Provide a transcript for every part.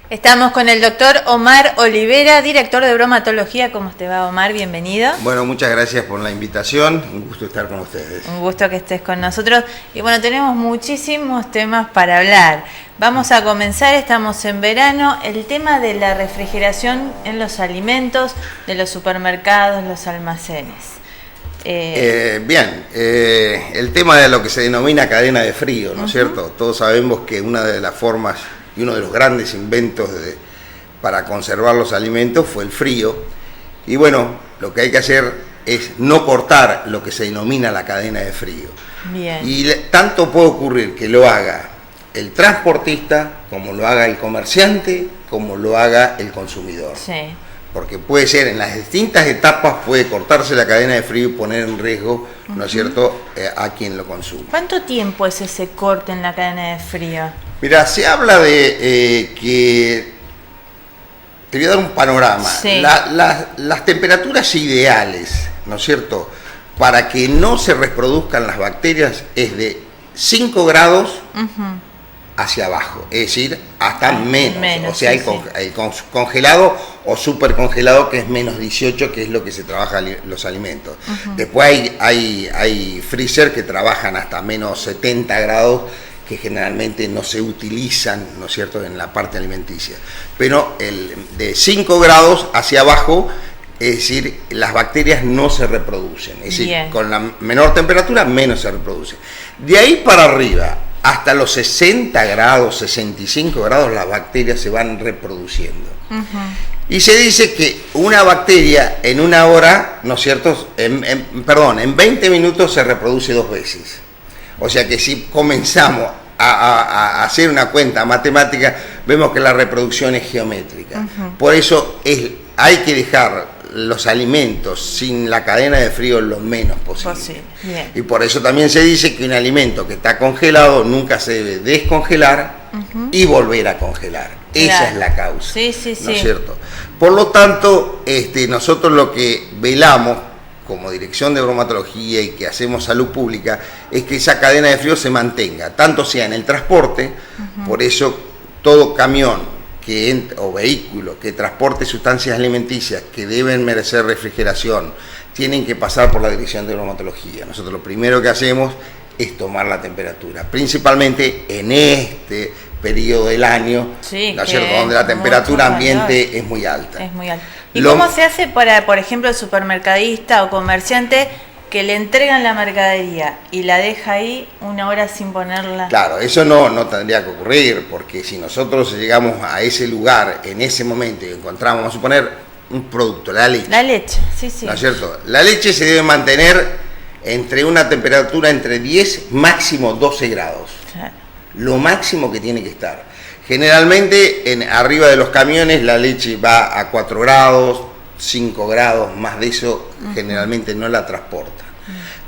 Estamos con el doctor Omar Olivera, director de bromatología. ¿Cómo te va, Omar? Bienvenido. Bueno, muchas gracias por la invitación. Un gusto estar con ustedes. Un gusto que estés con nosotros. Y bueno, tenemos muchísimos temas para hablar. Vamos a comenzar, estamos en verano, el tema de la refrigeración en los alimentos, de los supermercados, los almacenes. El tema de lo que se denomina cadena de frío, ¿no es cierto? Todos sabemos que una de las formas y uno de los grandes inventos para conservar los alimentos fue el frío. Y bueno, lo que hay que hacer es no cortar lo que se denomina la cadena de frío. Bien. Y tanto puede ocurrir que lo haga el transportista, como lo haga el comerciante, como lo haga el consumidor. Sí. Porque puede ser, en las distintas etapas puede cortarse la cadena de frío y poner en riesgo, ¿no es cierto?, a quien lo consume. ¿Cuánto tiempo es ese corte en la cadena de frío? Mira, se habla de que, te voy a dar un panorama, Sí. Las temperaturas ideales, ¿no es cierto?, para que no se reproduzcan las bacterias es de 5 grados hacia abajo, es decir, hasta menos, o sea, sí, el congelado o supercongelado, que es menos 18, que es lo que se trabaja los alimentos. Después hay freezer que trabajan hasta menos 70 grados, que generalmente no se utilizan, ¿no es cierto?, en la parte alimenticia. Pero de 5 grados hacia abajo, es decir, las bacterias no se reproducen. Es decir, con la menor temperatura, menos se reproducen. De ahí para arriba, hasta los 60 grados, 65 grados, las bacterias se van reproduciendo. Y se dice que una bacteria en una hora, ¿no es cierto?, en 20 minutos se reproduce 2 veces. O sea que si comenzamos a hacer una cuenta matemática, vemos que la reproducción es geométrica. Por eso hay que dejar los alimentos sin la cadena de frío lo menos posible. Y por eso también se dice que un alimento que está congelado nunca se debe descongelar y volver a congelar. Esa es la causa. ¿No es cierto? Por lo tanto, nosotros lo que velamos como dirección de bromatología y que hacemos salud pública es que esa cadena de frío se mantenga, tanto sea en el transporte, por eso todo camión o vehículo que transporte sustancias alimenticias que deben merecer refrigeración tienen que pasar por la dirección de bromatología. Nosotros lo primero que hacemos es tomar la temperatura, principalmente en este periodo del año, ¿no es cierto?, donde la temperatura ambiente es muy alta. Es muy alta. ¿Y cómo se hace para, por ejemplo, el supermercadista o comerciante que le entregan la mercadería y la deja ahí una hora sin ponerla? Claro, eso no tendría que ocurrir, porque si nosotros llegamos a ese lugar en ese momento y encontramos, vamos a suponer, un producto, la leche. La leche, sí. ¿No es cierto? La leche se debe mantener entre una temperatura entre 10, máximo 12 grados. Claro. Lo máximo que tiene que estar. Generalmente, arriba de los camiones, la leche va a 4 grados, 5 grados, más de eso generalmente no la transporta.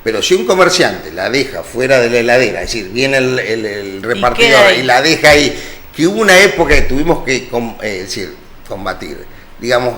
Pero si un comerciante la deja fuera de la heladera, es decir, viene el repartidor y la deja ahí, que hubo una época que tuvimos que combatir, digamos,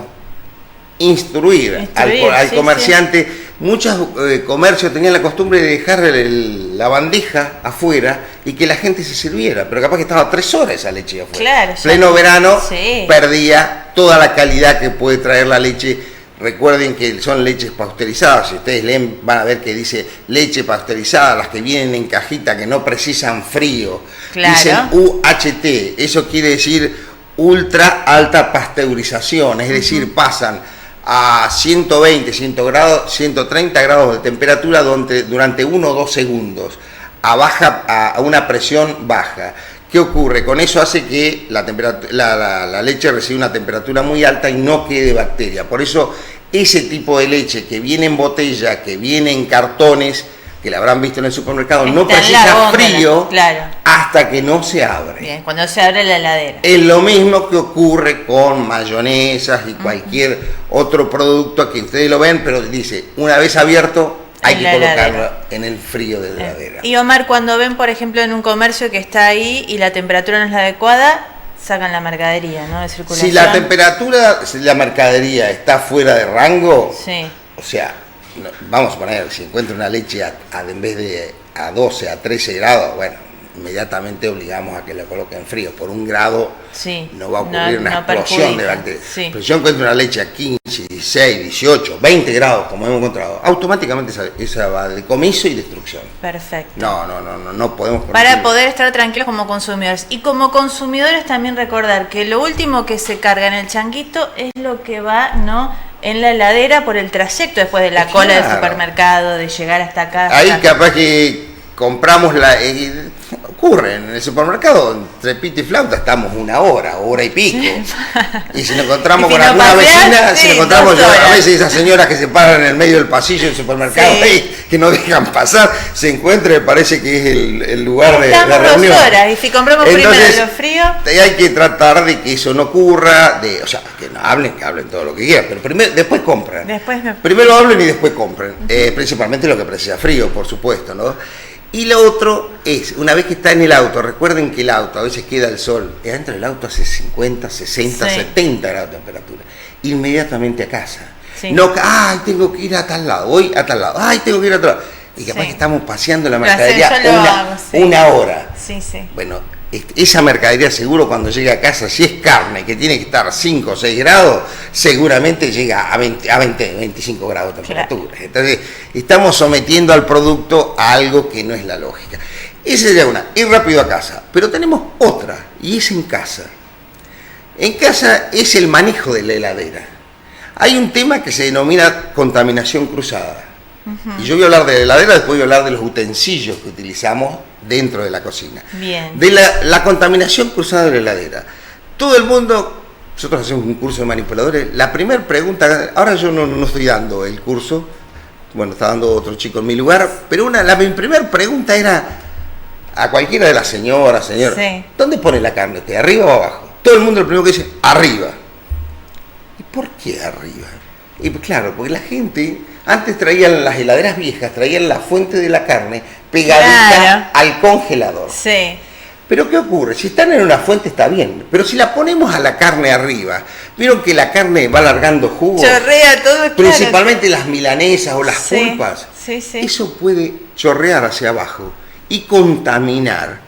instruir al comerciante. Muchos comercios tenían la costumbre de dejar la bandeja afuera y que la gente se sirviera, pero capaz que estaba 3 horas esa leche afuera. Claro, pleno verano, perdía toda la calidad que puede traer la leche. Recuerden que son leches pasteurizadas, si ustedes leen van a ver que dice leche pasteurizada, las que vienen en cajita, que no precisan frío. Claro. Dicen UHT, eso quiere decir ultra alta pasteurización, es decir, pasan a 120, 130 grados de temperatura durante 1 o 2 segundos, a una presión baja. ¿Qué ocurre? Con eso hace que la leche reciba una temperatura muy alta y no quede bacteria. Por eso ese tipo de leche que viene en botella, que viene en cartones, que la habrán visto en el supermercado, no precisa frío hasta que no se abre. Bien, cuando se abre la heladera. Es lo mismo que ocurre con mayonesas y cualquier otro producto que ustedes lo ven, pero dice, una vez abierto, hay que colocarlo en el frío de la heladera. Y Omar, cuando ven, por ejemplo, en un comercio que está ahí y la temperatura no es la adecuada, sacan la mercadería, ¿no?, de circulación. Si la temperatura de la mercadería está fuera de rango, o sea, vamos a poner, si encuentra una leche en vez de a 12, a 13 grados, bueno, inmediatamente obligamos a que la coloquen frío. Por 1 grado Sí, no va a ocurrir una no explosión de perjudica, bacterias. sí. Pero si yo encuentro una leche a 15, 16, 18, 20 grados, como hemos encontrado, automáticamente esa va de decomiso y destrucción. Perfecto. No podemos Para permitir. poder estar tranquilos como consumidores. Y como consumidores también recordar que lo último que se carga en el changuito es lo que va, ¿no?, en la heladera por el trayecto después de la cola del supermercado, de llegar hasta acá. Ahí capaz que compramos ocurre en el supermercado, entre pito y flauta estamos 1 hora y pico. Y si nos encontramos Y si con no alguna paseas, vecina, sí, si nos encontramos 2 horas. a veces esas señoras que se paran en el medio del pasillo del supermercado, Sí. ahí, que no dejan pasar, se encuentra y parece que es el lugar de Estamos reunión. 2 horas y si compramos Entonces, primero lo frío. hay que tratar de que eso no ocurra, o sea, que hablen todo lo que quieran, pero después compran. Primero hablen y después compren, principalmente lo que precisa frío, por supuesto, ¿no? Y lo otro es, una vez que está en el auto, recuerden que el auto a veces queda el sol, adentro del auto hace 50, 60, Sí. 70 grados de temperatura, inmediatamente a casa. Sí. No, tengo que ir a tal lado, voy a tal lado, tengo que ir a tal lado. Y capaz Sí. que estamos paseando la Lo mercadería hacen, yo lo hago, sí. 1 hora. Sí. Bueno, esa mercadería seguro cuando llega a casa, si es carne que tiene que estar 5 o 6 grados, seguramente llega a 20, 25 grados de temperatura. Claro. Entonces, estamos sometiendo al producto a algo que no es la lógica. Esa sería una, ir rápido a casa. Pero tenemos otra, y es en casa. En casa es el manejo de la heladera. Hay un tema que se denomina contaminación cruzada. Y yo voy a hablar de la heladera, después voy a hablar de los utensilios que utilizamos dentro de la cocina. Bien. De la contaminación cruzada de la heladera. Todo el mundo, nosotros hacemos un curso de manipuladores, la primera pregunta, ahora yo no estoy dando el curso, bueno, está dando otro chico en mi lugar, pero mi primera pregunta era a cualquiera de las señoras, señor, Sí. ¿dónde pone la carne usted, arriba o abajo? Todo el mundo lo primero que dice, arriba. ¿Y por qué arriba? Y pues claro, porque la gente, antes traían las heladeras viejas, traían la fuente de la carne pegadita Claro. al congelador. Sí. Pero ¿qué ocurre? Si están en una fuente está bien, pero si la ponemos a la carne arriba, vieron que la carne va alargando jugo, Chorrea todo, claro. principalmente las milanesas o las Sí, pulpas, sí. eso puede chorrear hacia abajo y contaminar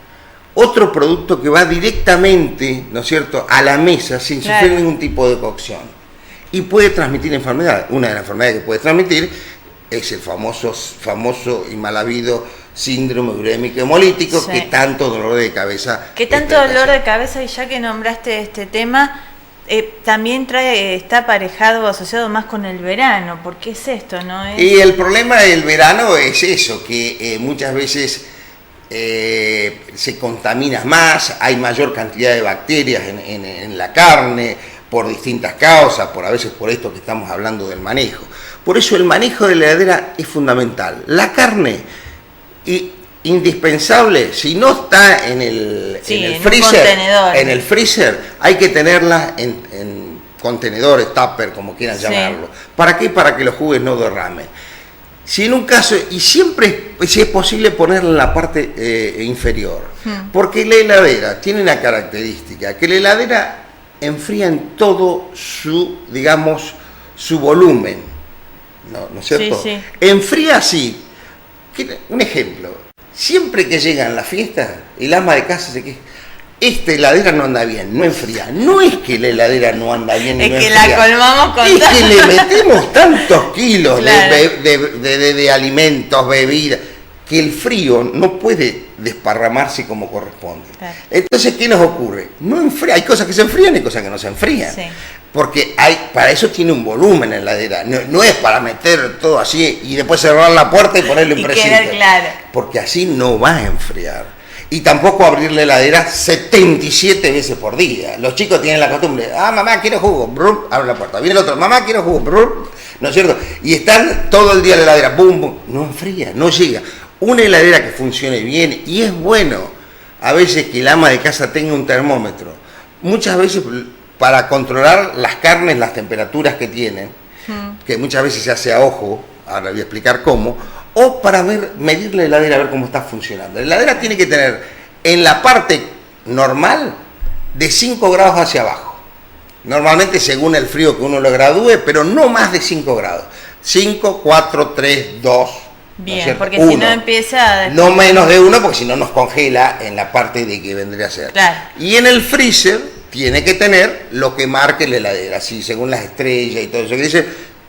otro producto que va directamente, ¿no es cierto?, a la mesa sin Claro. sufrir ningún tipo de cocción. Y puede transmitir enfermedades. Una de las enfermedades que puede transmitir es el famoso y mal habido síndrome urémico hemolítico, Sí. que tanto dolor de cabeza. ¿Qué tanto dolor de cabeza? Y ya que nombraste este tema, también está aparejado o asociado más con el verano. ¿Por qué es esto? ¿No es? Y el problema del verano es eso, que muchas veces se contamina más, hay mayor cantidad de bacterias en la carne, por distintas causas, a veces por esto que estamos hablando del manejo. Por eso el manejo de la heladera es fundamental. La carne, indispensable, si no está en el freezer, hay que tenerla en contenedores, tupper, como quieran llamarlo. ¿Para qué? Para que los jugos no derramen. Si en un caso, y siempre, si es posible, ponerla en la parte inferior, porque la heladera tiene una característica, que la heladera enfría en todo su volumen, ¿no es cierto? Sí. Enfría así. Un ejemplo, siempre que llegan las fiestas, el ama de casa se queja, esta heladera no anda bien, no enfría. No es que la heladera no anda bien, es no que enfría, la colmamos con es que le metemos tantos kilos Claro. de alimentos, bebidas, que el frío no puede desparramarse como corresponde. Claro. Entonces, ¿qué nos ocurre? No enfría, hay cosas que se enfrían y cosas que no se enfrían. Sí. Porque para eso tiene un volumen en la heladera, no es para meter todo así y después cerrar la puerta y ponerlo en Y precinto. quedar claro. Porque así no va a enfriar. Y tampoco abrir la heladera 77 veces por día. Los chicos tienen la costumbre, mamá, quiero jugo, brum, abre la puerta. Viene el otro, mamá, quiero jugo, brum, ¿no es cierto? Y están todo el día en la heladera, bum, bum, no enfría, no llega. Una heladera que funcione bien, y es bueno a veces que el ama de casa tenga un termómetro. Muchas veces para controlar las carnes, las temperaturas que tienen, que muchas veces se hace a ojo, ahora voy a explicar cómo, o para medir la heladera, a ver cómo está funcionando. La heladera tiene que tener en la parte normal de 5 grados hacia abajo. Normalmente según el frío que uno lo gradúe, pero no más de 5 grados. 5, 4, 3, 2, Bien, porque si no empieza... No menos de uno, porque si no nos congela en la parte de que vendría a ser. Claro. Y en el freezer tiene que tener lo que marque la heladera, así según las estrellas y todo eso que dice,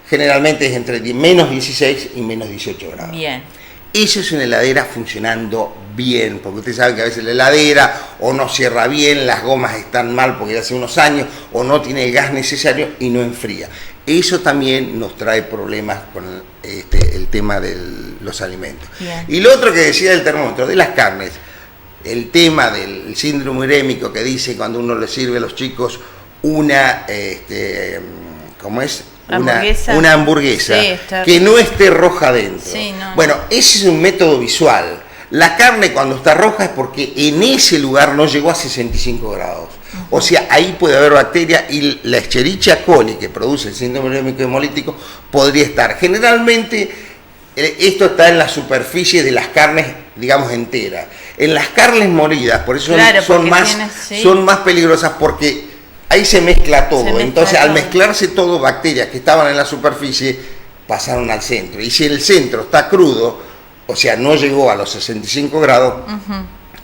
generalmente es entre menos 16 y menos 18 grados. Bien. Eso es una heladera funcionando bien, porque usted sabe que a veces la heladera o no cierra bien, las gomas están mal porque hace unos años, o no tiene el gas necesario y no enfría. Eso también nos trae problemas con el tema de los alimentos. Bien. Y lo otro que decía del termómetro, de las carnes, el tema del síndrome urémico que dice cuando uno le sirve a los chicos una, ¿cómo es? Una hamburguesa Sí, que no esté roja dentro. Sí, no. Bueno, ese es un método visual. La carne cuando está roja es porque en ese lugar no llegó a 65 grados. O sea, ahí puede haber bacteria y la Escherichia coli que produce el síndrome urémico hemolítico podría estar. Generalmente esto está en la superficie de las carnes, digamos, enteras. En las carnes molidas, por eso son más peligrosas porque ahí se mezcla todo. Entonces, al mezclarse todo, bacterias que estaban en la superficie pasaron al centro. Y si el centro está crudo, o sea, no llegó a los 65 grados,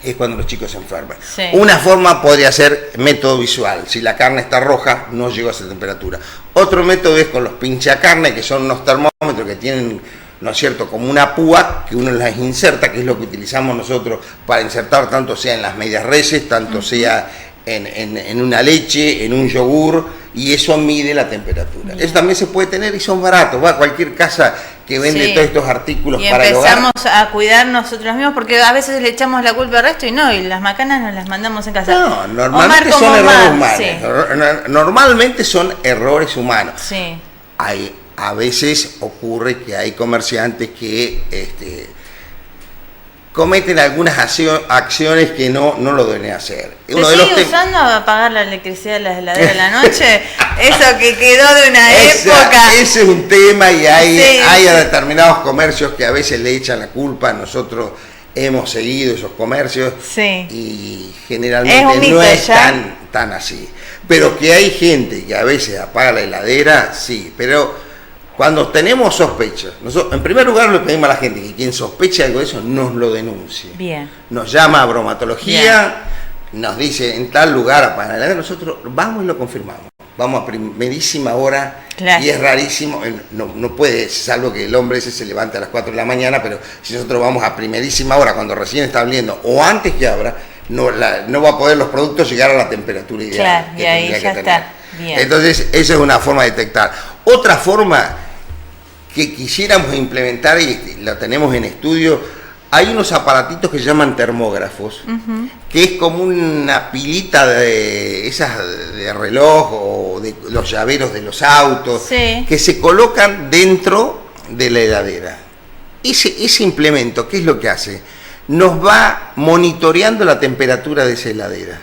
es cuando los chicos se enferman. Sí. Una forma podría ser método visual. Si la carne está roja, no llegó a esa temperatura. Otro método es con los pinchacarne, que son unos termómetros que tienen, ¿no es cierto?, como una púa que uno las inserta, que es lo que utilizamos nosotros para insertar tanto sea en las medias reses, tanto sea en una leche, en un yogur, y eso mide la temperatura. Eso también se puede tener y son baratos. Va a cualquier casa que vende todos estos artículos para el hogar. Y empezamos a cuidar nosotros mismos, porque a veces le echamos la culpa al resto y no, y las macanas nos las mandamos en casa. No, normalmente son errores humanos. Sí. Normalmente son errores humanos. Sí. A veces ocurre que hay comerciantes que cometen algunas acciones que no lo deben hacer. ¿Se sigue usando a apagar la electricidad de las heladeras de la noche? Eso que quedó de una época. Ese es un tema y hay determinados comercios que a veces le echan la culpa. Nosotros hemos seguido esos comercios y generalmente no es tan así. Pero que hay gente que a veces apaga la heladera, sí, pero... Cuando tenemos sospechas, nosotros en primer lugar le pedimos a la gente que quien sospeche algo de eso nos lo denuncie. Bien. Nos llama a bromatología, nos dice en tal lugar apagan la heladera, nosotros vamos y lo confirmamos. Vamos a primerísima hora y es rarísimo, no puede, salvo que el hombre ese se levante a las 4 de la mañana, pero si nosotros vamos a primerísima hora cuando recién está abriendo o antes que abra, no va a poder los productos llegar a la temperatura ideal. Claro, y ahí ya está. Bien. Entonces, esa es una forma de detectar. Otra forma que quisiéramos implementar y lo tenemos en estudio, hay unos aparatitos que se llaman termógrafos, que es como una pilita de esas de reloj o de los llaveros de los autos, que se colocan dentro de la heladera. Ese implemento, ¿qué es lo que hace? Nos va monitoreando la temperatura de esa heladera.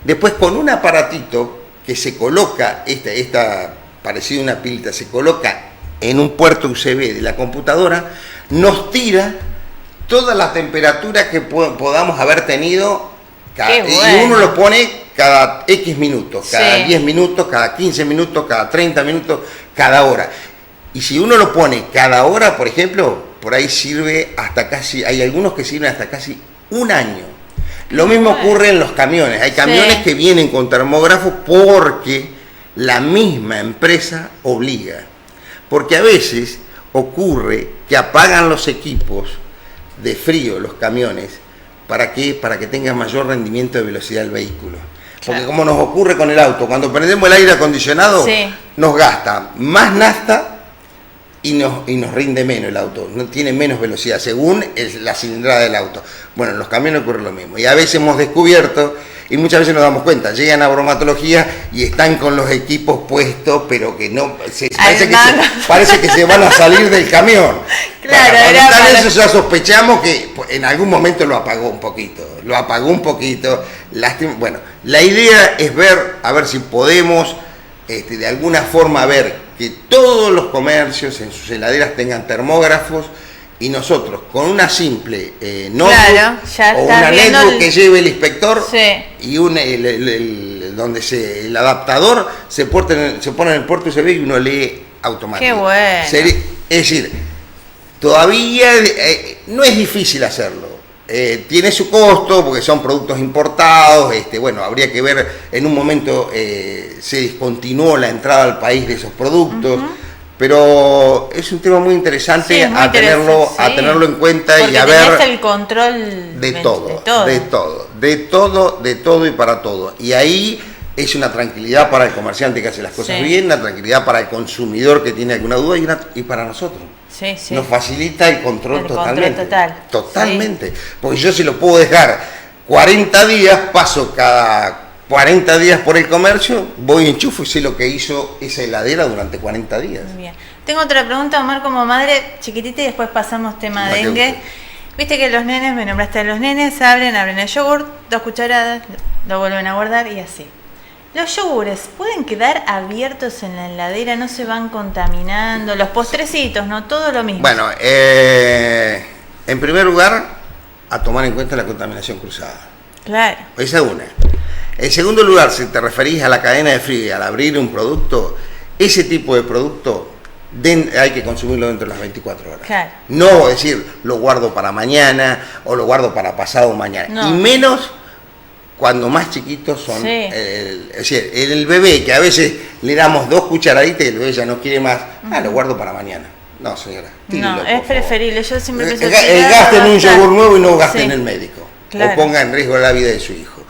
Después, con un aparatito que se coloca, esta parecida a una pilita, se coloca en un puerto USB de la computadora, nos tira toda la temperatura que podamos haber tenido, y uno lo pone cada X minutos, cada 10 minutos, cada 15 minutos, cada 30 minutos, cada hora. Y si uno lo pone cada hora, por ejemplo, por ahí sirve hasta casi, hay algunos que sirven hasta casi un año. Lo mismo ocurre en los camiones. Hay camiones que vienen con termógrafos porque la misma empresa obliga. Porque a veces ocurre que apagan los equipos de frío, los camiones, ¿para qué? Para que tenga mayor rendimiento de velocidad el vehículo. Porque como nos ocurre con el auto, cuando prendemos el aire acondicionado, nos gasta más nafta y nos rinde menos el auto, no tiene menos velocidad, según la cilindrada del auto. Bueno, en los camiones ocurre lo mismo. Y a veces hemos descubierto, y muchas veces nos damos cuenta, llegan a bromatología y están con los equipos puestos, pero que no, parece que se van a salir del camión. Claro, para eso ya sospechamos que en algún momento lo apagó un poquito. Lástima. Bueno, la idea es a ver si podemos de alguna forma ver que todos los comercios en sus heladeras tengan termógrafos y nosotros con una simple notebook o una netbook que lleve el inspector y el adaptador se pone en el puerto USB y uno lee automáticamente. Qué bueno. Es decir, Todavía no es difícil hacerlo. Tiene su costo porque son productos importados. Bueno, habría que ver, en un momento se discontinuó la entrada al país de esos productos. Pero es un tema muy interesante a tenerlo en cuenta. Porque y a ver el control de todo y para todo. Y ahí es una tranquilidad para el comerciante que hace las cosas bien, una tranquilidad para el consumidor que tiene alguna duda y para nosotros. Nos facilita el control totalmente. Totalmente. Sí. Porque yo si lo puedo dejar 40 días, paso cada 40 días por el comercio, voy, enchufo y sé lo que hizo esa heladera durante 40 días. Bien. Tengo otra pregunta, Omar, como madre chiquitita, y después pasamos tema dengue. Viste que los nenes, me nombraste a los nenes, abren el yogur, 2 cucharadas, lo vuelven a guardar y así. ¿Los yogures pueden quedar abiertos en la heladera? ¿No se van contaminando? Los postrecitos, ¿no? Todo lo mismo. Bueno, en primer lugar, a tomar en cuenta la contaminación cruzada. Claro. Esa es una. En segundo lugar, si te referís a la cadena de frío y al abrir un producto, ese tipo de producto hay que consumirlo dentro de las 24 horas. Claro. No decir, lo guardo para mañana o lo guardo para pasado mañana. No. Y menos cuando más chiquitos son. Es decir, el bebé, que a veces le damos 2 cucharaditas y el bebé ya no quiere más, lo guardo para mañana. No, señora. Tíralo, no, es preferible. Yo siempre pienso gasten un yogur nuevo y no gasten en el médico. Claro. O ponga en riesgo la vida de su hijo.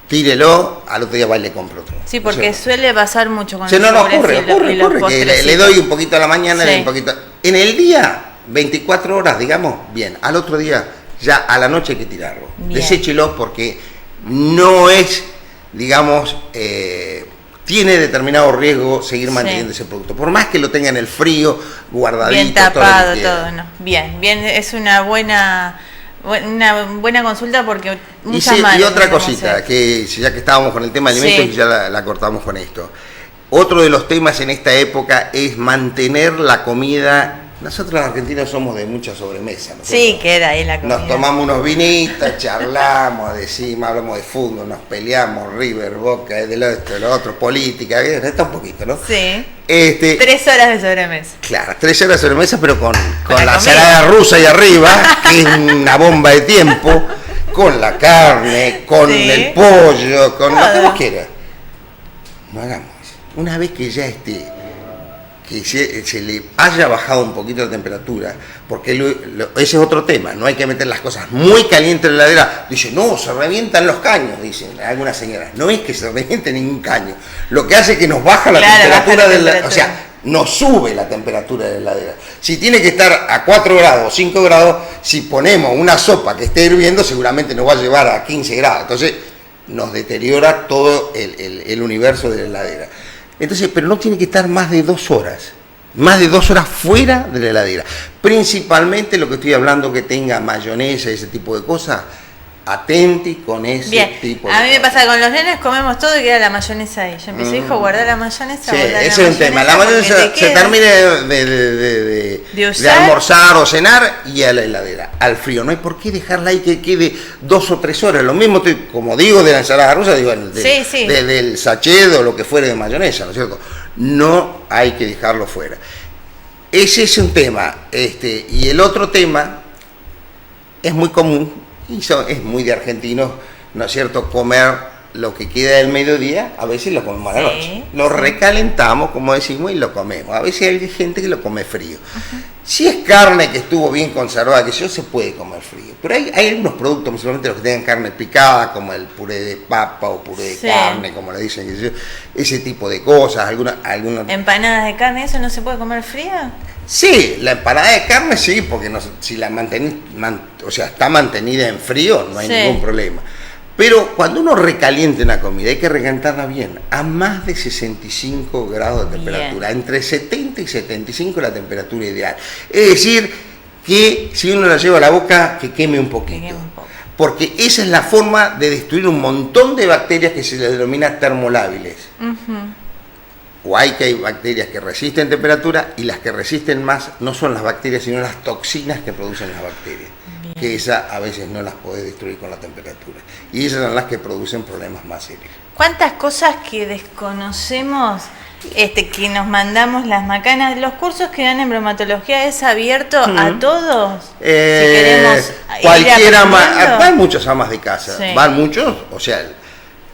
Tírelo, al otro día va y le compro otro. Sí, porque suele pasar mucho con ocurre, que le doy un poquito a la mañana, le doy un poquito. En el día, 24 horas, digamos, bien. Al otro día, ya a la noche hay que tirarlo. Bien. Deséchelo porque no es, digamos, tiene determinado riesgo seguir manteniendo ese producto. Por más que lo tenga en el frío, guardadito. Bien tapado, todo, ¿no? Bien, es una buena consulta porque muchas y otra cosita, que ya que estábamos con el tema de alimentos, y ya la cortamos con esto. Otro de los temas en esta época es mantener la comida. Nosotros los argentinos somos de mucha sobremesa, ¿no? Sí, queda ahí la comida. Nos tomamos unos vinitos, charlamos, decimos, hablamos de fútbol, nos peleamos, River, Boca, de lo otro, política, está un poquito, ¿no? Sí. 3 horas de sobremesa. Claro, 3 horas de sobremesa, pero con la ensalada rusa ahí arriba, que es una bomba de tiempo, con la carne, con el pollo, con lo que vos quieras. No hagamos eso. Una vez que ya que se le haya bajado un poquito la temperatura, porque ese es otro tema, no hay que meter las cosas muy calientes en la heladera. Dice, no, se revientan los caños, dicen algunas señoras. No es que se reviente ningún caño, lo que hace es que nos baja la temperatura, o sea, nos sube la temperatura de la heladera. Si tiene que estar a 4 grados o 5 grados, si ponemos una sopa que esté hirviendo, seguramente nos va a llevar a 15 grados. Entonces, nos deteriora todo el universo de la heladera. Entonces, pero no tiene que estar más de 2 horas. Más de 2 horas fuera de la heladera. Principalmente lo que estoy hablando, que tenga mayonesa y ese tipo de cosas. Atenti con ese tipo de cosas. A mí me pasa con los nenes, comemos todo y queda la mayonesa ahí. Yo empecé, hijo, guardar la mayonesa. Sí, ese es un tema. La mayonesa se termine de almorzar o cenar y a la heladera, al frío. No hay por qué dejarla ahí que quede 2 o 3 horas. Lo mismo, como digo, de la ensalada rusa, digo, del sachet o lo que fuere de mayonesa, ¿no es cierto? No hay que dejarlo fuera. Ese es un tema. Y el otro tema es muy común. Y es muy de argentinos, ¿no es cierto?, comer lo que queda del mediodía, a veces lo comemos a la noche. Lo recalentamos, como decimos, y lo comemos. A veces hay gente que lo come frío. Si es carne que estuvo bien conservada, se puede comer frío. Pero hay algunos productos, principalmente los que tengan carne picada, como el puré de papa o puré de carne, como le dicen, ese tipo de cosas. Algunas ¿Empanadas de carne, eso no se puede comer fría? Sí, la empanada de carne sí, porque si la está mantenida en frío, no hay ningún problema. Pero cuando uno recalienta una comida, hay que recalentarla bien, a más de 65 grados de temperatura, entre 70 y 75 la temperatura ideal. Es decir, que si uno la lleva a la boca, que queme un poquito. Porque esa es la forma de destruir un montón de bacterias que se les denomina termolábiles. O hay bacterias que resisten temperatura, y las que resisten más no son las bacterias, sino las toxinas que producen las bacterias. Bien. Que esas a veces no las podés destruir con la temperatura. Y esas son las que producen problemas más serios. ¿Cuántas cosas que desconocemos que nos mandamos las macanas. ¿Los cursos que dan en bromatología es abierto a todos? Si queremos cualquiera van muchos amas de casa, sí. Van muchos, o sea,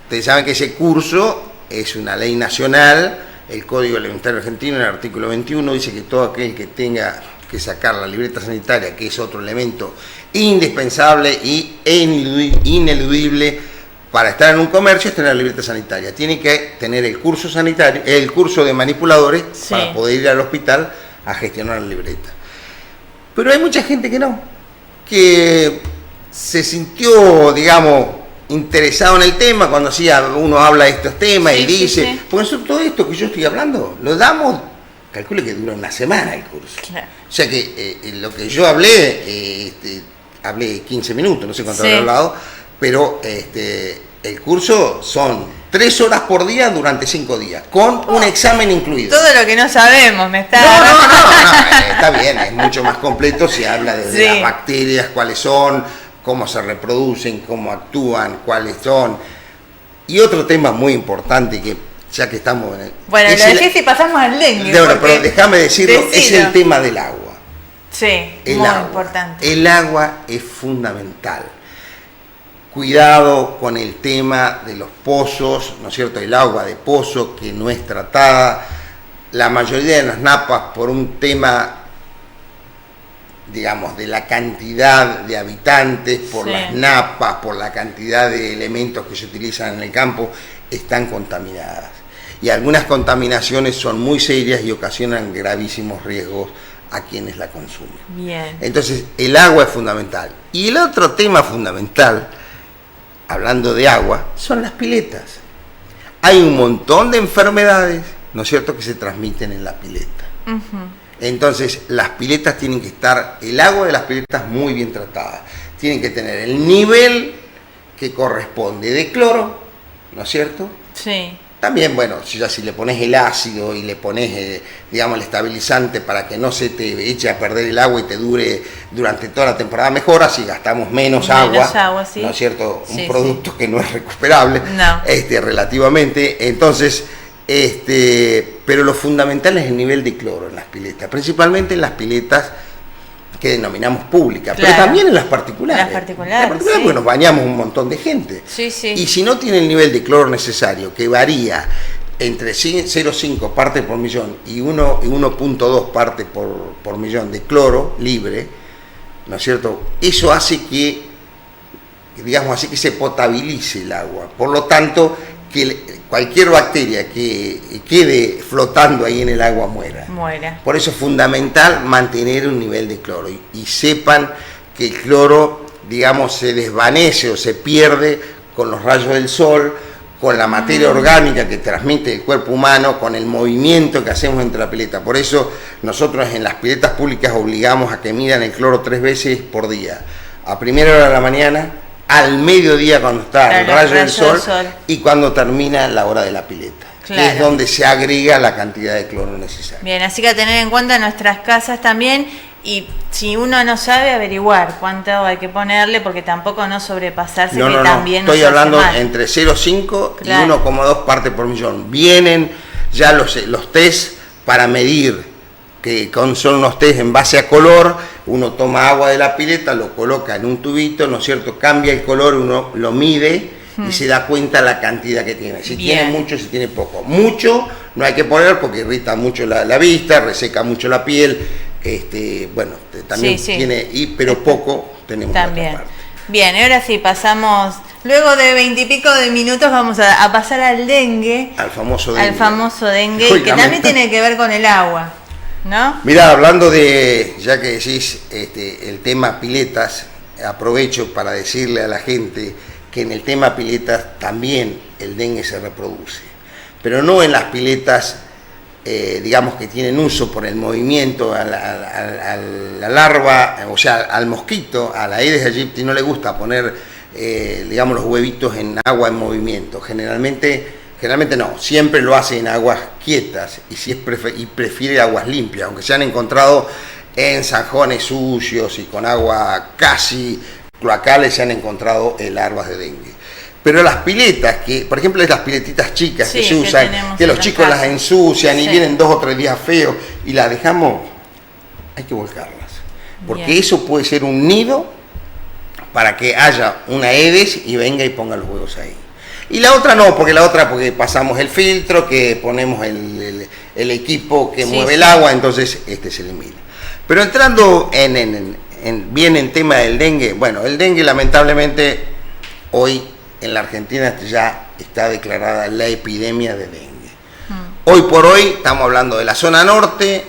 ustedes saben que ese curso es una ley nacional, el Código Alimentario Argentino, en el artículo 21, dice que todo aquel que tenga que sacar la libreta sanitaria, que es otro elemento indispensable e ineludible para estar en un comercio, es tener la libreta sanitaria. Tiene que tener el curso sanitario, el curso de manipuladores, sí, para poder ir al hospital a gestionar la libreta. Pero hay mucha gente que no, que se sintió, digamos, interesado en el tema cuando uno habla de estos temas, sí, y dice, sí. Porque todo esto que yo estoy hablando, lo damos, calcule que dura una semana el curso. Claro. O sea que lo que yo hablé, hablé 15 minutos, no sé cuánto habré hablado, pero el curso son 3 horas por día durante 5 días, con un examen incluido. Todo lo que no sabemos, me está... No, está bien, es mucho más completo, se habla de las bacterias, cuáles son, cómo se reproducen, cómo actúan, cuáles son. Y otro tema muy importante que, ya que estamos en el... Bueno, lo dejé si pasamos al dengue. Pero déjame decirlo, es el tema del agua. Sí, muy importante. El agua es fundamental. Cuidado con el tema de los pozos, ¿no es cierto? El agua de pozo que no es tratada. La mayoría de las napas, por un tema, digamos, de la cantidad de habitantes, por las napas, por la cantidad de elementos que se utilizan en el campo, están contaminadas. Y algunas contaminaciones son muy serias y ocasionan gravísimos riesgos a quienes la consumen. Bien. Entonces, el agua es fundamental. Y el otro tema fundamental, hablando de agua, son las piletas. Hay un montón de enfermedades, ¿no es cierto?, que se transmiten en la pileta. Entonces, las piletas tienen que estar, el agua de las piletas muy bien tratada. Tienen que tener el nivel que corresponde de cloro, ¿no es cierto? Sí. También, bueno, si le pones el ácido y le pones, digamos, el estabilizante para que no se te eche a perder el agua y te dure durante toda la temporada, mejor, así gastamos menos agua, sí. ¿no es cierto? Un producto que no es recuperable, relativamente. Entonces, pero lo fundamental es el nivel de cloro en las piletas, principalmente en las piletas que denominamos públicas, pero también en las particulares. Las particulares porque nos bañamos un montón de gente. Sí, sí. Y si no tiene el nivel de cloro necesario, que varía entre 0,5 partes por millón y 1,2 partes por millón de cloro libre, ¿no es cierto? Eso hace que, digamos así, que se potabilice el agua. Por lo tanto, que cualquier bacteria que quede flotando ahí en el agua muera. Por eso es fundamental mantener un nivel de cloro y sepan que el cloro, digamos, se desvanece o se pierde con los rayos del sol, con la materia orgánica que transmite el cuerpo humano, con el movimiento que hacemos entre la pileta. Por eso nosotros en las piletas públicas obligamos a que midan el cloro 3 veces por día. A primera hora de la mañana, al mediodía cuando está el rayo del sol y cuando termina la hora de la pileta, que es donde se agrega la cantidad de cloro necesaria. Bien, así que a tener en cuenta nuestras casas también, y si uno no sabe, averiguar cuánto hay que ponerle, porque tampoco no sobrepasarse, también estoy hablando entre 0,5 y 1,2 partes por millón. Vienen ya los test para medir, que son unos test en base a color. Uno toma agua de la pileta, lo coloca en un tubito, ¿no es cierto? Cambia el color, uno lo mide y se da cuenta la cantidad que tiene. Si tiene mucho, si tiene poco. Mucho no hay que poner porque irrita mucho la vista, reseca mucho la piel. También tiene, pero poco tenemos también. Otra parte. Bien, ahora sí pasamos, luego de 20 y pico de minutos vamos a pasar al dengue. Al famoso dengue. Que también tiene que ver con el agua, ¿no? Mirá, hablando de, ya que decís el tema piletas, aprovecho para decirle a la gente que en el tema piletas también el dengue se reproduce, pero no en las piletas, digamos, que tienen uso por el movimiento a la larva, o sea, al mosquito, a la Aedes aegypti no le gusta poner, digamos, los huevitos en agua en movimiento. Generalmente no, siempre lo hace en aguas quietas y prefiere aguas limpias, aunque se han encontrado en zanjones sucios y con agua casi cloacales, se han encontrado larvas de dengue. Pero las piletas, que por ejemplo las piletitas chicas Sí, que se que usan, tenemos que en los la chicos casa. las ensucian y Sí. vienen 2 o 3 días feos y las dejamos, hay que volcarlas. Porque Bien. eso puede ser un nido para que haya una Aedes y venga y ponga los huevos ahí. Y la otra no, porque pasamos el filtro, que ponemos el equipo que Sí, mueve sí. el agua, entonces se elimina. Pero entrando bien en tema del dengue, bueno, el dengue lamentablemente hoy en la Argentina ya está declarada la epidemia de dengue. Hoy por hoy estamos hablando de la zona norte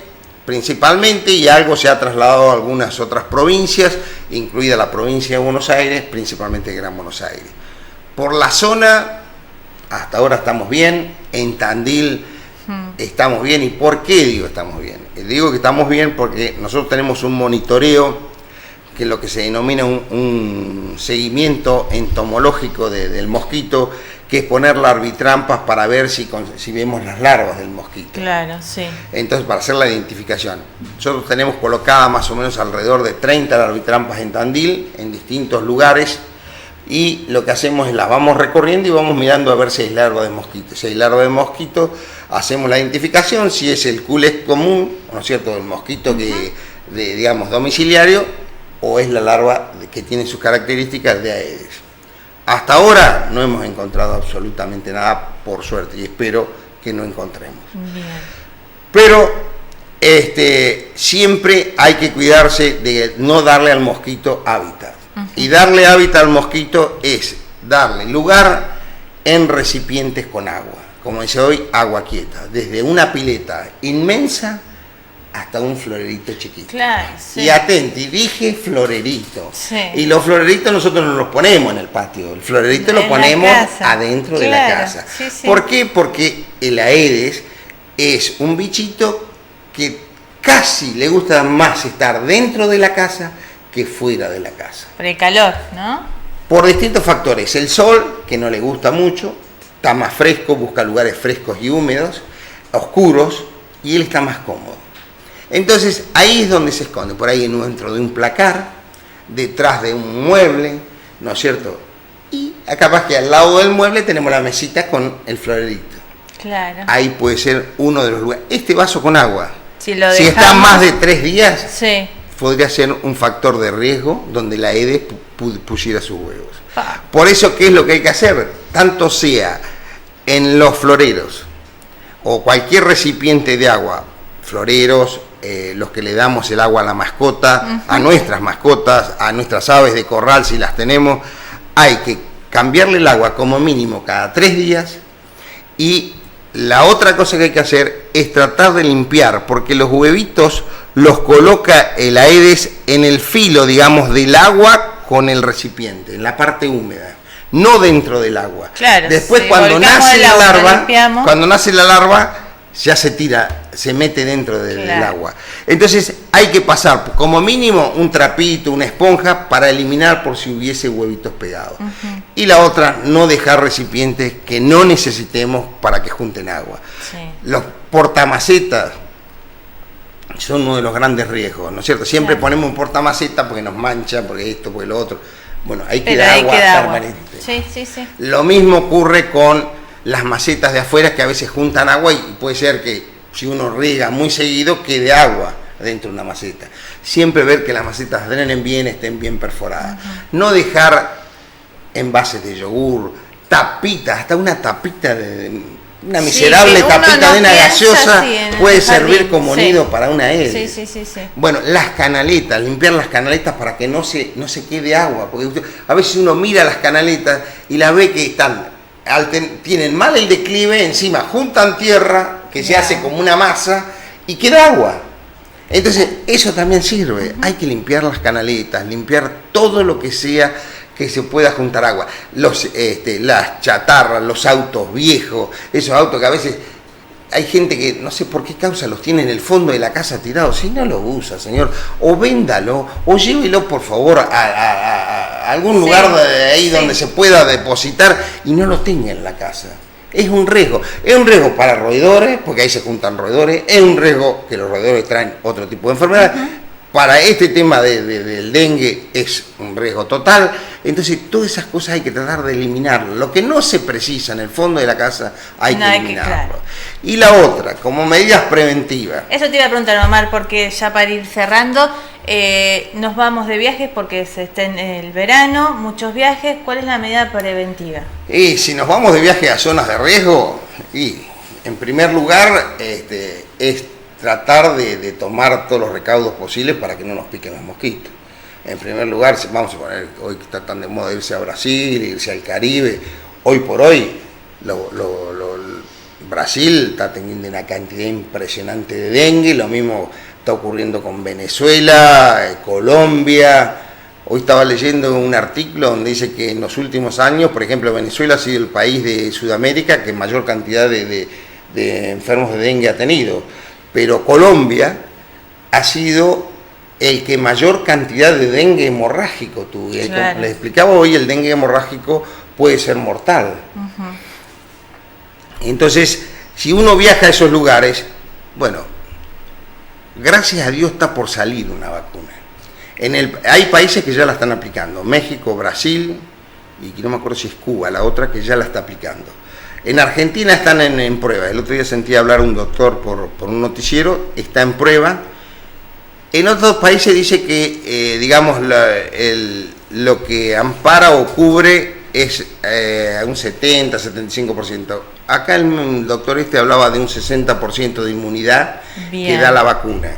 principalmente, y algo se ha trasladado a algunas otras provincias, incluida la provincia de Buenos Aires, principalmente Gran Buenos Aires. Por la zona, hasta ahora estamos bien, en Tandil estamos bien. ¿Y por qué digo estamos bien? Digo que estamos bien porque nosotros tenemos un monitoreo, que es lo que se denomina un seguimiento entomológico del mosquito, que es poner larvitrampas para ver si vemos las larvas del mosquito. Claro, sí. Entonces, para hacer la identificación, nosotros tenemos colocadas más o menos alrededor de 30 larvitrampas en Tandil, en distintos lugares, y lo que hacemos es las vamos recorriendo y vamos mirando a ver si hay larva de mosquito. Si hay larva de mosquito, hacemos la identificación, si es el culex común, ¿no es cierto?, del mosquito digamos, domiciliario, o es la larva que tiene sus características de Aedes. Hasta ahora no hemos encontrado absolutamente nada, por suerte, y espero que no encontremos. Bien. Pero siempre hay que cuidarse de no darle al mosquito hábitat. Y darle hábitat al mosquito es darle lugar en recipientes con agua. Como dice hoy, agua quieta. Desde una pileta inmensa hasta un florerito chiquito. Claro, sí. Y atenti, dije florerito. Sí. Y los floreritos nosotros no los ponemos en el patio, el florerito lo En la ponemos casa. adentro de la Claro, casa. sí, sí. ¿Por qué? Porque el Aedes es un bichito que casi le gusta más estar dentro de la casa que fuera de la casa. Por el calor, ¿no? Por distintos factores. El sol, que no le gusta mucho, está más fresco, busca lugares frescos y húmedos, oscuros, y él está más cómodo. Entonces ahí es donde se esconde, por ahí dentro de un placar, detrás de un mueble, ¿no es cierto? Y capaz que al lado del mueble tenemos la mesita con el florerito. Claro. Ahí puede ser uno de los lugares. Este vaso con agua, Si lo si está dejamos- más de 3 días, Sí. podría ser un factor de riesgo donde la Aedes pusiera sus huevos. Pa. Por eso, ¿qué es lo que hay que hacer? Tanto sea en los floreros o cualquier recipiente de agua, floreros, los que le damos el agua a la mascota, a nuestras mascotas, a nuestras aves de corral si las tenemos, hay que cambiarle el agua como mínimo cada 3 días. Y la otra cosa que hay que hacer es tratar de limpiar, porque los huevitos los coloca el Aedes en el filo, digamos, del agua con el recipiente, en la parte húmeda, no dentro del agua. Claro, Después si cuando volcamos nace el la agua, lo larva, limpiamos. cuando nace la larva, ya se tira, se mete dentro del Claro. agua. Entonces hay que pasar como mínimo un trapito, una esponja para eliminar por si hubiese huevitos pegados. Y la otra, no dejar recipientes que no necesitemos para que junten agua. Sí. Los portamacetas son uno de los grandes riesgos, ¿no es cierto? Siempre Claro. ponemos un portamaceta porque nos mancha, porque esto, porque lo otro. Bueno, ahí Pero queda ahí agua queda agua. permanente. Sí, sí, sí. Lo mismo ocurre con las macetas de afuera, que a veces juntan agua y puede ser que si uno riega muy seguido quede agua dentro de una maceta. Siempre ver que las macetas drenen bien, estén bien perforadas. No dejar envases de yogur, tapitas, hasta una tapita una Sí, miserable que uno tapita no de una piensa gaseosa así en el puede jardín, servir como sí. nido para una Aedes. Sí, sí, sí, sí. Bueno, las canaletas, limpiar las canaletas para que no se quede agua, porque a veces uno mira las canaletas y las ve que tienen mal el declive, encima juntan tierra, que se Ya. hace como una masa, y queda agua. Entonces, eso también sirve. Hay que limpiar las canaletas, limpiar todo lo que sea que se pueda juntar agua. Las chatarras, los autos viejos, esos autos que a veces hay gente que no sé por qué causa los tiene en el fondo de la casa tirados. Si no los usa, señor, o véndalo, o llévelo por favor a algún Sí, lugar de ahí sí. donde se pueda depositar y no lo tenga en la casa. Es un riesgo para roedores, porque ahí se juntan roedores, es un riesgo que los roedores traen otro tipo de enfermedad, para este tema del dengue es un riesgo total. Entonces todas esas cosas hay que tratar de eliminarlo. Lo que no se precisa en el fondo de la casa hay que eliminarlo. Claro. Y la otra, como medidas preventivas. Eso te iba a preguntar, Omar, porque ya para ir cerrando, nos vamos de viajes porque se está en el verano, muchos viajes. ¿Cuál es la medida preventiva? Y si nos vamos de viaje a zonas de riesgo, y en primer lugar es tratar de tomar todos los recaudos posibles para que no nos piquen los mosquitos. En primer lugar, vamos a poner, hoy que está tan de moda irse a Brasil, irse al Caribe, hoy por hoy Brasil está teniendo una cantidad impresionante de dengue, lo mismo está ocurriendo con Venezuela, Colombia. Hoy estaba leyendo un artículo donde dice que en los últimos años, por ejemplo, Venezuela ha sido el país de Sudamérica que mayor cantidad de enfermos de dengue ha tenido, pero Colombia ha sido el que mayor cantidad de dengue hemorrágico tuvo. Claro. Les explicaba hoy, el dengue hemorrágico puede ser mortal. Entonces, si uno viaja a esos lugares, bueno, gracias a Dios está por salir una vacuna. Hay países que ya la están aplicando, México, Brasil, y no me acuerdo si es Cuba, la otra que ya la está aplicando. En Argentina están en prueba. El otro día sentí hablar un doctor por un noticiero, está en prueba. En otros países dice que, digamos, lo que ampara o cubre es un 70-75%. Acá el doctor hablaba de un 60% de inmunidad que da la vacuna.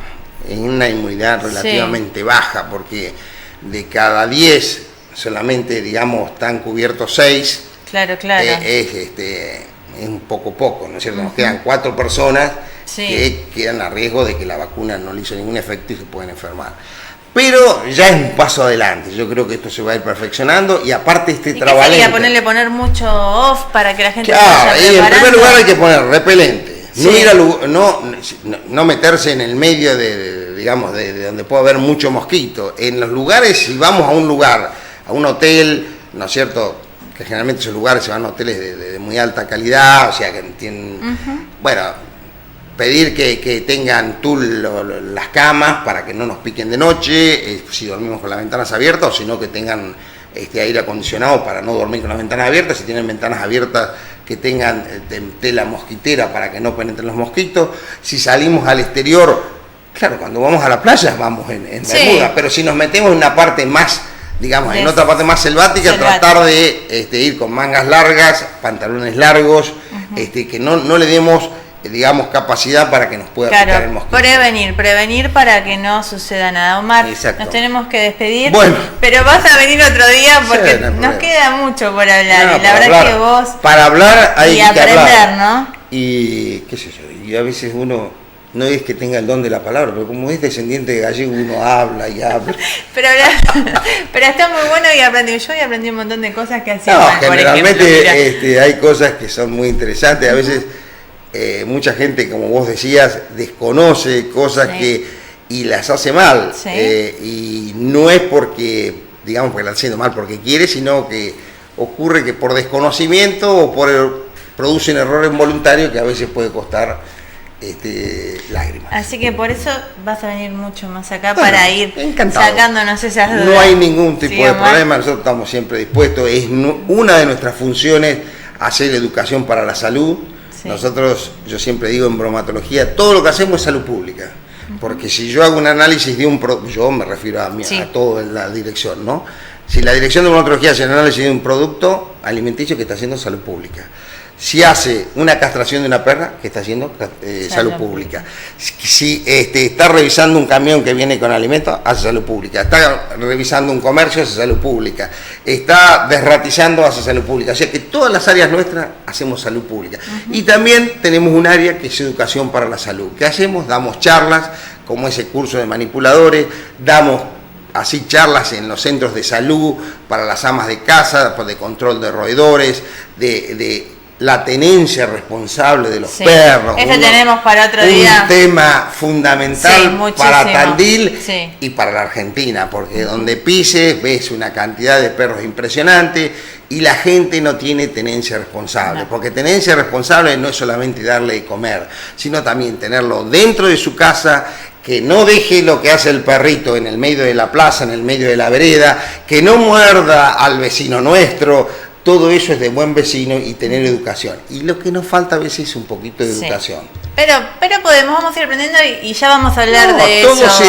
Es una inmunidad relativamente baja, porque de cada 10 solamente, digamos, están cubiertos 6. Claro. Es un poco, ¿no es cierto? Nos quedan 4 personas que quedan a riesgo de que la vacuna no le hizo ningún efecto y se pueden enfermar. Pero ya es un paso adelante, yo creo que esto se va a ir perfecciono y aparte trabalento. Poner mucho off para que la gente vaya preparando. En primer lugar hay que poner repelente, no meterse en el medio de donde puede haber mucho mosquito. En los lugares, si vamos a un lugar, a un hotel, ¿no es cierto?, que generalmente esos lugares se van a hoteles de muy alta calidad, o sea que tienen, pedir que tengan tul las camas para que no nos piquen de noche, si dormimos con las ventanas abiertas, o si no que tengan aire acondicionado para no dormir con las ventanas abiertas, si tienen ventanas abiertas que tengan tela mosquitera para que no penetren los mosquitos. Si salimos al exterior, claro, cuando vamos a la playa vamos en bermuda, pero si nos metemos en una parte más, digamos, en otra parte más selvática, tratar de ir con mangas largas, pantalones largos, que no le demos, digamos, capacidad para que nos pueda picar el mosquito. Prevenir para que no suceda nada. Omar, nos tenemos que despedir, bueno, pero vas a venir otro día porque nos queda mucho por hablar, y la verdad que vos... Para hablar hay que aprender, hablar. ¿no? Y qué sé yo, y a veces uno... No es que tenga el don de la palabra, pero como es descendiente de gallego, uno habla y habla. pero está muy bueno y aprendí un montón de cosas que hacía. No, generalmente hay cosas que son muy interesantes. A veces mucha gente, como vos decías, desconoce cosas y las hace mal. Y no es porque, digamos, porque las está haciendo mal porque quiere, sino que ocurre que por desconocimiento o producen errores involuntarios que a veces puede costar lágrimas. Así que por eso vas a venir mucho más acá para ir sacándonos esas dudas. No hay ningún tipo de problema, nosotros estamos siempre dispuestos. Es una de nuestras funciones hacer educación para la salud. Nosotros, yo siempre digo en bromatología, todo lo que hacemos es salud pública. Porque si yo hago un análisis de un producto, yo me refiero a toda la dirección, ¿no? Si la dirección de bromatología hace un análisis de un producto alimenticio, que está haciendo salud pública. Si hace una castración de una perra, que está haciendo salud pública. Si está revisando un camión que viene con alimentos, hace salud pública. Está revisando un comercio, hace salud pública. Está desratizando, hace salud pública. O sea que todas las áreas nuestras hacemos salud pública. Y también tenemos un área que es educación para la salud. ¿Qué hacemos? Damos charlas, como ese curso de manipuladores, damos así charlas en los centros de salud para las amas de casa, de control de roedores, de la tenencia responsable de los perros. Eso tenemos para otro día. Un tema fundamental para Tandil y para la Argentina, porque donde pises ves una cantidad de perros impresionante y la gente no tiene tenencia responsable, porque tenencia responsable no es solamente darle de comer, sino también tenerlo dentro de su casa que no deje lo que hace el perrito en el medio de la plaza, en el medio de la vereda, que no muerda al vecino nuestro. Todo eso es de buen vecino y tener educación. Y lo que nos falta a veces es un poquito de educación. Pero vamos a ir aprendiendo y ya vamos a hablar de todo eso.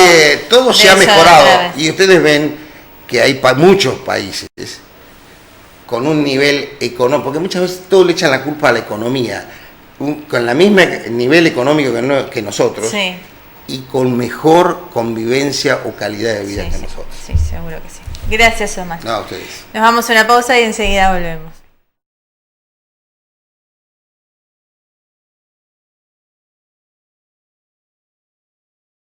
Todo se ha mejorado. Y ustedes ven que hay muchos países con un nivel económico, porque muchas veces todos le echan la culpa a la economía, con el mismo nivel económico que nosotros, sí, y con mejor convivencia o calidad de vida que nosotros. Sí, seguro que sí. Gracias, Omar. No, a ustedes. Nos vamos a una pausa y enseguida volvemos.